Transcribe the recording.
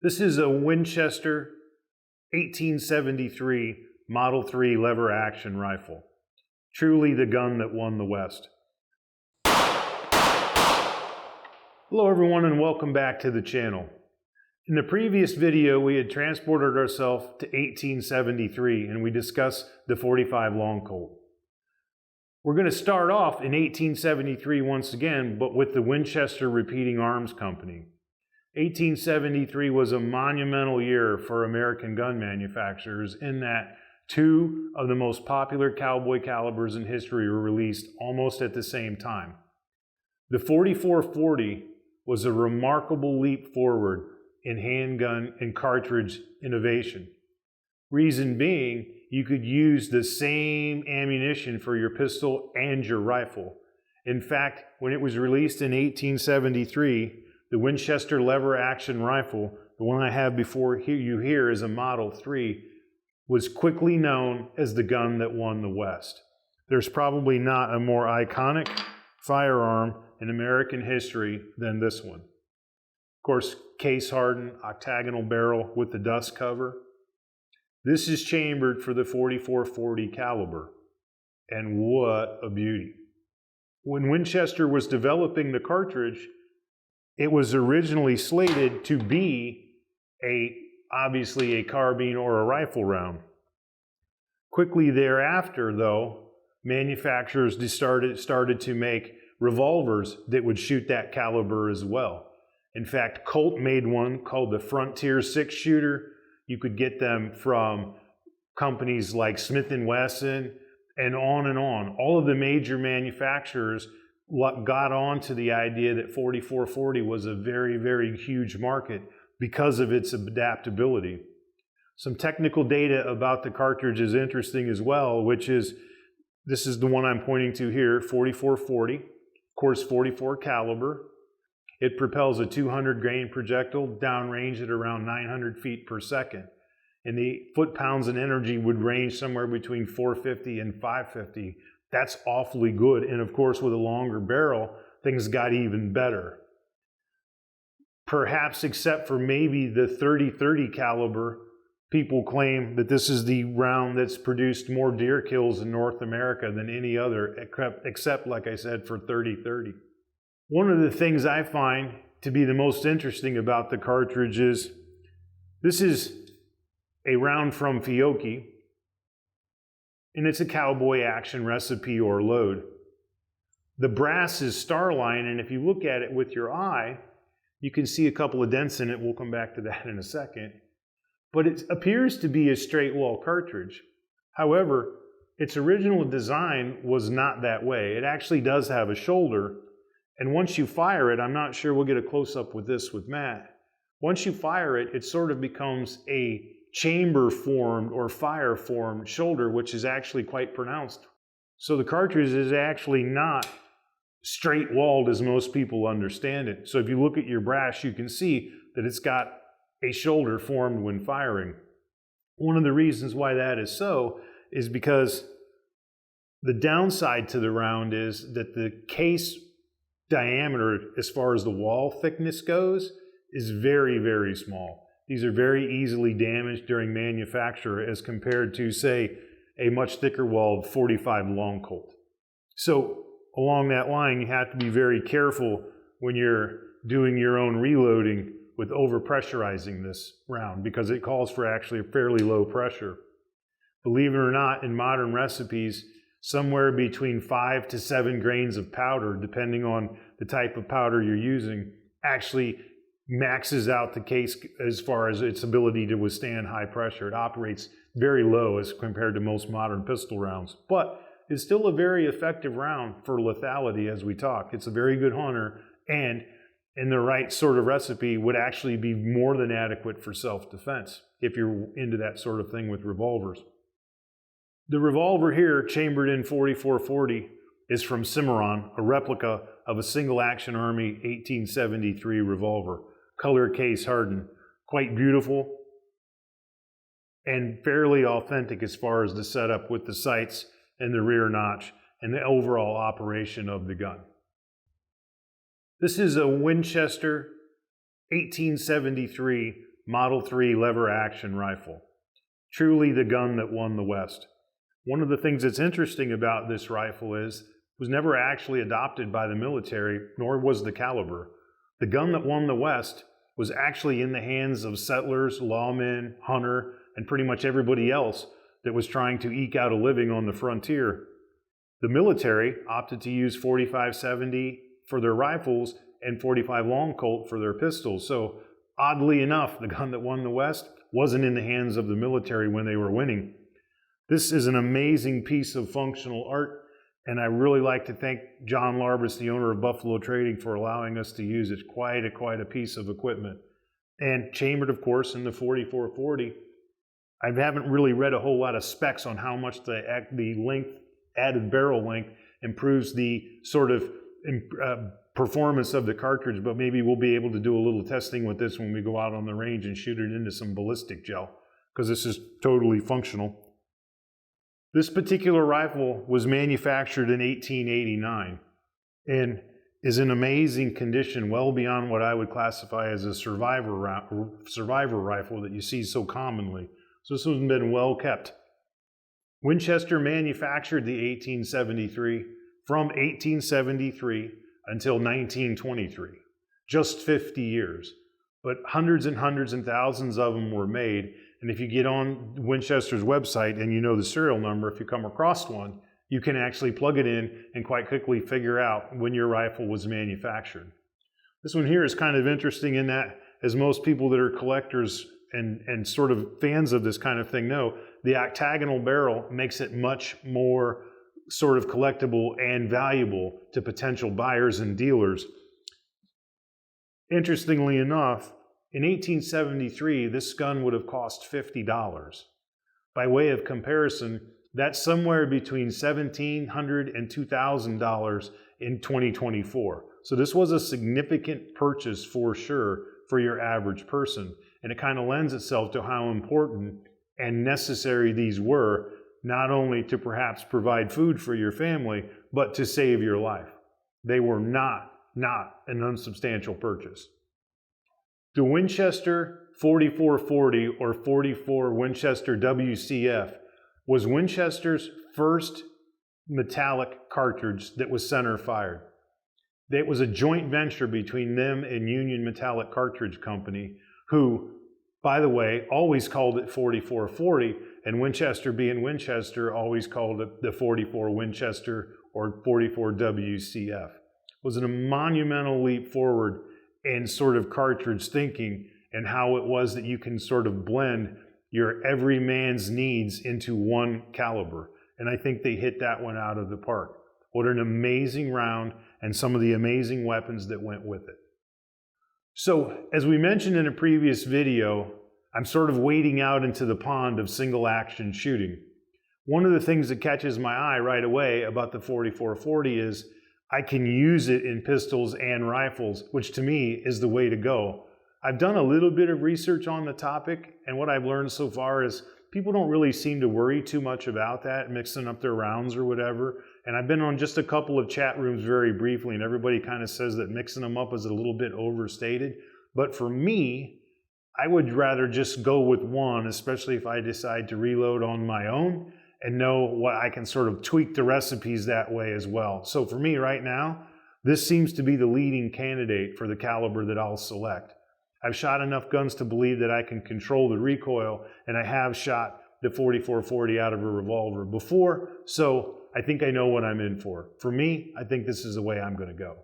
This is a Winchester 1873 Model 3 lever action rifle. Truly the gun that won the West. Hello everyone and welcome back to the channel. In the previous video we had transported ourselves to 1873 and we discussed the .45 Long Colt. We're going to start off in 1873 once again, but with the Winchester Repeating Arms Company. 1873 was a monumental year for American gun manufacturers in that two of the most popular cowboy calibers in history were released almost at the same time. The .44-40 was a remarkable leap forward in handgun and cartridge innovation. Reason being, you could use the same ammunition for your pistol and your rifle. In fact, when it was released in 1873, the Winchester lever action rifle, the one I have before you here is a Model 3, was quickly known as the gun that won the West. There's probably not a more iconic firearm in American history than this one. Of course, case hardened, octagonal barrel with the dust cover. This is chambered for the .44-40 caliber, and what a beauty. When Winchester was developing the cartridge, it was originally slated to be obviously a carbine or a rifle round. Quickly thereafter, though, manufacturers started to make revolvers that would shoot that caliber as well. In fact, Colt made one called the Frontier 6-shooter. You could get them from companies like Smith & Wesson and on and on. All of the major manufacturers got on to the idea that .44-40 was a very, very huge market because of its adaptability. Some technical data about the cartridge is interesting as well, which is, this is the one I'm pointing to here, .44-40, of course 44 caliber. It propels a 200 grain projectile downrange at around 900 feet per second. And the foot-pounds in energy would range somewhere between 450 and 550. That's awfully good. And of course, with a longer barrel, things got even better. Perhaps except for maybe the .30-30 caliber, people claim that this is the round that's produced more deer kills in North America than any other, except like I said, for .30-30. One of the things I find to be the most interesting about the cartridge is, this is a round from Fiocchi, and it's a Cowboy Action recipe or load. The brass is Starline, and if you look at it with your eye, you can see a couple of dents in it. We'll come back to that in a second. But it appears to be a straight wall cartridge. However, its original design was not that way. It actually does have a shoulder, and once you fire it, I'm not sure, we'll get a close-up with this with Matt. Once you fire it, it sort of becomes a chamber-formed or fire-formed shoulder, which is actually quite pronounced. So the cartridge is actually not straight-walled as most people understand it. So if you look at your brass, you can see that it's got a shoulder formed when firing. One of the reasons why that is so is because the downside to the round is that the case diameter, as far as the wall thickness goes, is very, very small. These are very easily damaged during manufacture as compared to, say, a much thicker walled .45 Long Colt. So along that line, you have to be very careful when you're doing your own reloading with overpressurizing this round, because it calls for actually a fairly low pressure. Believe it or not, in modern recipes, somewhere between 5 to 7 grains of powder, depending on the type of powder you're using, actually maxes out the case as far as its ability to withstand high pressure. It operates very low as compared to most modern pistol rounds, but it's still a very effective round for lethality as we talk. It's a very good hunter, and in the right sort of recipe would actually be more than adequate for self-defense if you're into that sort of thing with revolvers. The revolver here, chambered in .44-40, is from Cimarron, a replica of a Single Action Army 1873 revolver. Color case hardened, quite beautiful and fairly authentic as far as the setup with the sights and the rear notch and the overall operation of the gun. This is a Winchester 1873 Model 3 lever action rifle. Truly the gun that won the West. One of the things that's interesting about this rifle is it was never actually adopted by the military, nor was the caliber. The gun that won the West was actually in the hands of settlers, lawmen, hunter, and pretty much everybody else that was trying to eke out a living on the frontier. The military opted to use 45-70 for their rifles and 45 long Colt for their pistols. So oddly enough, the gun that won the West wasn't in the hands of the military when they were winning. This is an amazing piece of functional art, and I really like to thank John Larbus, the owner of Buffalo Trading, for allowing us to use it. Quite a piece of equipment. And chambered, of course, in the 4440. I haven't really read a whole lot of specs on how much the length, added barrel length, improves the sort of performance of the cartridge, but maybe we'll be able to do a little testing with this when we go out on the range and shoot it into some ballistic gel, because this is totally functional. This particular rifle was manufactured in 1889 and is in amazing condition, well beyond what I would classify as a survivor rifle that you see so commonly. So this one's been well kept. Winchester manufactured the 1873 from 1873 until 1923, just 50 years. But hundreds and hundreds and thousands of them were made. And if you get on Winchester's website and you know the serial number, if you come across one, you can actually plug it in and quite quickly figure out when your rifle was manufactured. This one here is kind of interesting in that, as most people that are collectors and sort of fans of this kind of thing know, the octagonal barrel makes it much more sort of collectible and valuable to potential buyers and dealers. Interestingly enough, in 1873, this gun would have cost $50. By way of comparison, that's somewhere between $1,700 and $2,000 in 2024. So this was a significant purchase for sure for your average person. And it kind of lends itself to how important and necessary these were, not only to perhaps provide food for your family, but to save your life. They were not an unsubstantial purchase. The Winchester 4440 or 44 Winchester WCF was Winchester's first metallic cartridge that was center fired. It was a joint venture between them and Union Metallic Cartridge Company, who, by the way, always called it 4440, and Winchester being Winchester always called it the 44 Winchester or 44 WCF. It was a monumental leap forward in sort of cartridge thinking and how it was that you can sort of blend your every man's needs into one caliber. And I think they hit that one out of the park. What an amazing round, and some of the amazing weapons that went with it. So, as we mentioned in a previous video, I'm sort of wading out into the pond of single action shooting. One of the things that catches my eye right away about the 4440 is I can use it in pistols and rifles, which to me is the way to go. I've done a little bit of research on the topic, and what I've learned so far is people don't really seem to worry too much about that, mixing up their rounds or whatever. And I've been on just a couple of chat rooms very briefly, and everybody kind of says that mixing them up is a little bit overstated. But for me, I would rather just go with one, especially if I decide to reload on my own and know what I can sort of tweak the recipes that way as well. So for me right now, this seems to be the leading candidate for the caliber that I'll select. I've shot enough guns to believe that I can control the recoil, and I have shot the 4440 out of a revolver before, so I think I know what I'm in for. For me, I think this is the way I'm going to go.